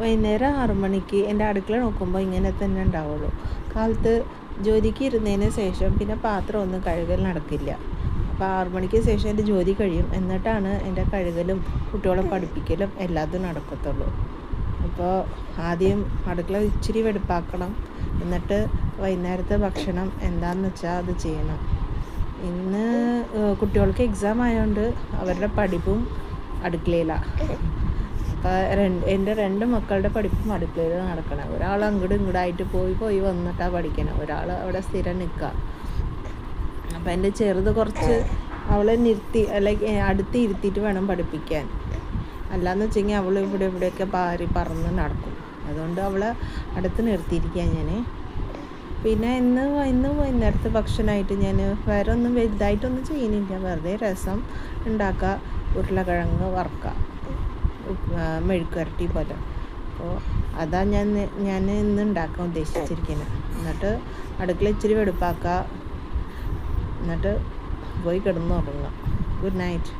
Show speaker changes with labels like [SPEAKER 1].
[SPEAKER 1] വൈകുന്നേരം 6 മണിക്ക് എൻ്റെ അടുക്കള നോക്കുമ്പോൾ ഇങ്ങനെ തന്നെ ഉണ്ടാവുള്ളൂ. കാലത്ത് ജോലിക്ക് ഇരുന്നതിന് ശേഷം പിന്നെ പാത്രമൊന്നും കഴുകൽ നടക്കില്ല. അപ്പോൾ 6 മണിക്ക് ശേഷം എൻ്റെ ജോലി കഴിയും, എന്നിട്ടാണ് എൻ്റെ കഴുകലും കുട്ടികളെ പഠിപ്പിക്കലും എല്ലാതും നടക്കത്തുള്ളൂ. അപ്പോൾ ആദ്യം അടുക്കള ഇച്ചിരി വെടുപ്പാക്കണം, എന്നിട്ട് വൈകുന്നേരത്തെ ഭക്ഷണം എന്താണെന്ന് വെച്ചാൽ അത് ചെയ്യണം. ഇന്ന് കുട്ടികൾക്ക് എക്സാം ആയതുകൊണ്ട് അവരുടെ പഠിപ്പും അടുക്കളയിലാണ്. അപ്പോൾ എൻ്റെ 2 മക്കളുടെ പഠിപ്പും അടുക്കളയിൽ നടക്കണം. ഒരാൾ അങ്ങോട്ടും ഇങ്ങോട്ടായിട്ട് പോയി വന്നിട്ടാണ് പഠിക്കണം, ഒരാൾ അവിടെ സ്ഥിരം നിൽക്കുക. അപ്പോൾ എൻ്റെ ചെറുത് കുറച്ച് അവളെ നിർത്തി അടുത്ത് ഇരുത്തിയിട്ട് വേണം പഠിപ്പിക്കാൻ. അല്ലാന്ന് വെച്ചെങ്കിൽ അവൾ ഇവിടെയൊക്കെ പറന്ന് നടക്കും. അതുകൊണ്ട് അവളെ അടുത്ത് നിർത്തിയിരിക്കുക ഞാൻ. പിന്നെ ഇന്ന് വൈകുന്നേരത്തെ ഭക്ഷണമായിട്ട് ഞാൻ വേറെ ഒന്നും വലുതായിട്ടൊന്നും ചെയ്യുന്നില്ല. വെറുതെ രസം ഉണ്ടാക്കുക, ഉരുളക്കിഴങ്ങ് വറുക്കുക, മെഴുക്കുവരട്ടി പോലെ. അപ്പോൾ അതാണ് ഞാൻ ഇന്ന് ഉണ്ടാക്കാൻ ഉദ്ദേശിച്ചിരിക്കുന്നത്. എന്നിട്ട് അടുക്കള ഇച്ചിരി വെടുപ്പാക്കുക, എന്നിട്ട് പോയി കിടന്നുറങ്ങുക. Good night.